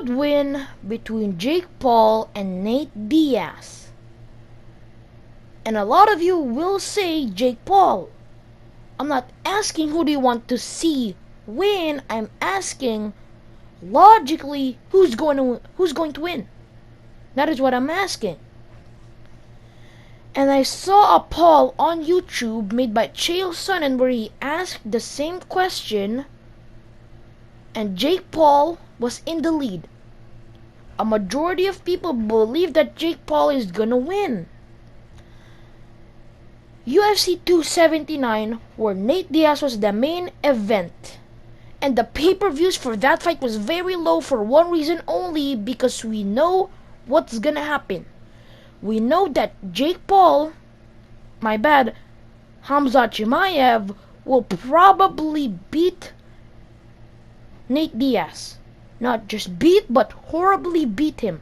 would win between Jake Paul and Nate Diaz. And a lot of you will say Jake Paul. I'm not asking who do you want to see win. I'm asking logically who's going to win. That is what I'm asking. And I saw a poll on YouTube made by Chael Sonnen where he asked the same question, and Jake Paul was in the lead. A majority of people believe that Jake Paul is gonna win. UFC 279, where Nate Diaz was the main event, and the pay-per-views for that fight was very low for one reason only, because we know what's gonna happen. We know that Jake Paul, Hamzat Chimaev, will probably beat Nate Diaz. Not just beat, but horribly beat him.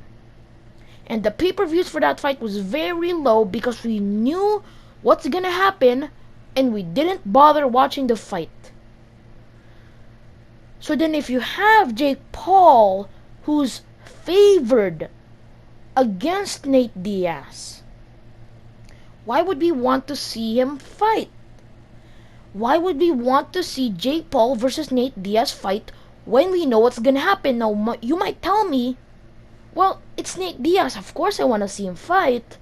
And the pay-per-views for that fight was very low because we knew what's gonna happen and we didn't bother watching the fight. So then if you have Jake Paul, who's favored against Nate Diaz, why would we want to see him fight? Why would we want to see Jake Paul versus Nate Diaz fight when we know what's gonna happen? Now, you might tell me, well, it's Nate Diaz, of course I want to see him fight.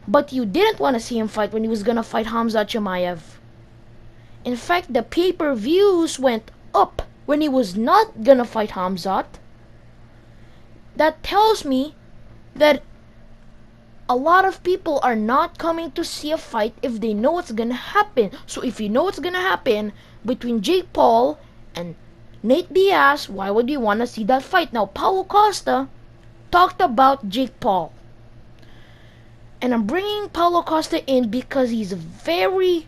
But you didn't want to see him fight when he was gonna fight Hamzat Chimaev. In fact, the pay-per-views went up when he was not gonna fight Hamzat. That tells me that a lot of people are not coming to see a fight if they know what's gonna happen. So if you know what's gonna happen between Jake Paul and Nate Diaz, why would you want to see that fight? Now, Paulo Costa talked about Jake Paul. And I'm bringing Pualo Costa in because he's very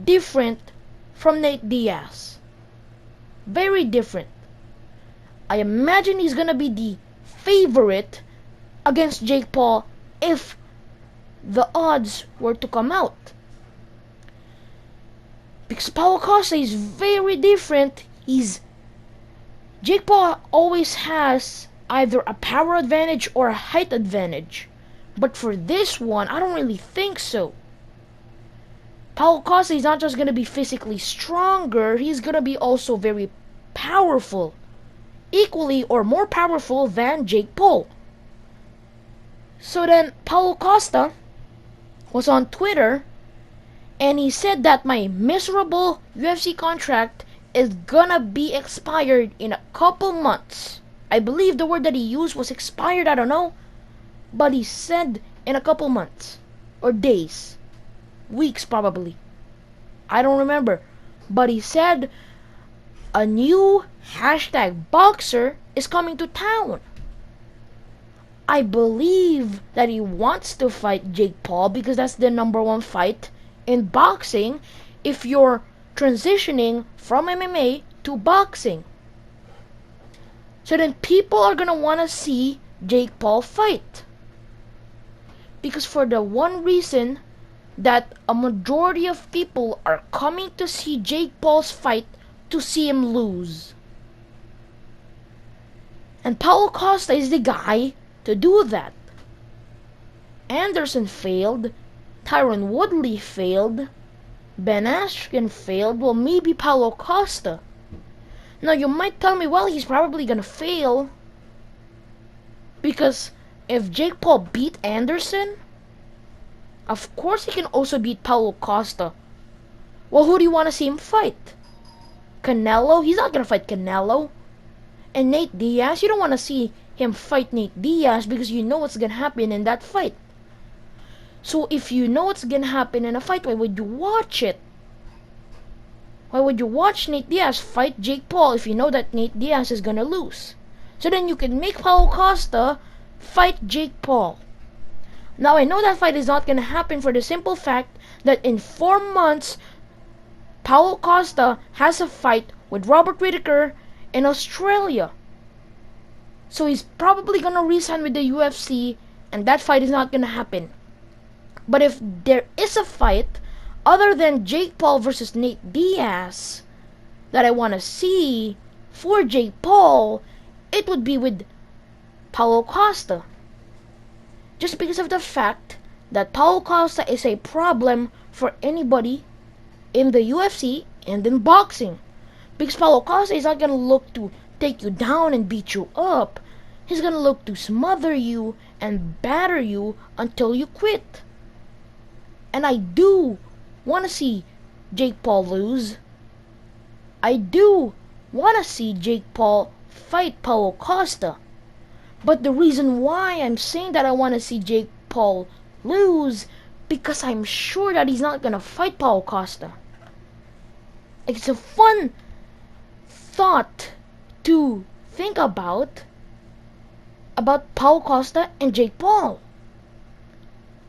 different from Nate Diaz. Very different. I imagine he's gonna be the favorite against Jake Paul if the odds were to come out. Because Pualo Costa is very different. Jake Paul always has either a power advantage or a height advantage. But for this one, I don't really think so. Pualo Costa is not just going to be physically stronger, he's going to be also very powerful. Equally or more powerful than Jake Paul. So then, Pualo Costa was on Twitter, and he said that my miserable UFC contract is gonna be expired in a couple months. I believe the word that he used was expired, I don't know. But he said in a couple months. Or days. Weeks probably. I don't remember. But he said a new #boxer is coming to town. I believe that he wants to fight Jake Paul because that's the #1 fight in boxing if you're transitioning from MMA to boxing. So then people are gonna want to see Jake Paul fight. Because for the one reason that a majority of people are coming to see Jake Paul's fight to see him lose. And Paulo Costa is the guy to do that. Anderson failed, Tyron Woodley failed, Ben Askren failed, well maybe Paulo Costa. Now you might tell me, well he's probably gonna fail because if Jake Paul beat Anderson, of course he can also beat Paulo Costa. Well, who do you want to see him fight? Canelo? He's not gonna fight Canelo. And Nate Diaz? You don't want to see him fight Nate Diaz because you know what's gonna happen in that fight. So if you know what's gonna happen in a fight, why would you watch it? Why would you watch Nate Diaz fight Jake Paul if you know that Nate Diaz is gonna lose? So then you can make Paulo Costa fight Jake Paul. Now I know that fight is not gonna happen for the simple fact that in 4 months, Paulo Costa has a fight with Robert Whittaker in Australia. So he's probably gonna resign with the UFC, and that fight is not gonna happen. But if there is a fight other than Jake Paul versus Nate Diaz that I want to see for Jake Paul, it would be with Paulo Costa. Just because of the fact that Paulo Costa is a problem for anybody in the UFC and in boxing. Because Paulo Costa is not going to look to take you down and beat you up. He's going to look to smother you and batter you until you quit. And I do want to see Jake Paul lose. I do want to see Jake Paul fight Paulo Costa. But the reason why I'm saying that I want to see Jake Paul lose, because I'm sure that he's not going to fight Paulo Costa. It's a fun thought to think about Paulo Costa and Jake Paul.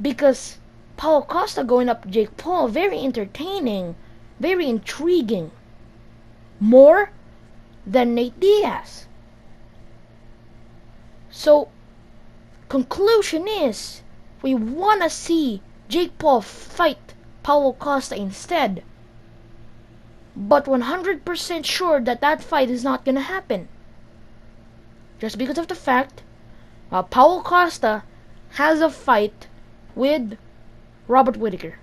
Because Paulo Costa going up to Jake Paul, very entertaining, very intriguing. More than Nate Diaz. So, conclusion is, we want to see Jake Paul fight Paulo Costa instead. But 100% sure that that fight is not going to happen. Just because of the fact Paulo Costa has a fight with Robert Whittaker.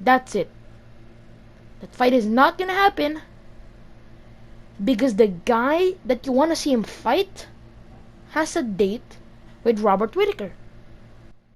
That's it. That fight is not going to happen because the guy that you want to see him fight has a date with Robert Whittaker.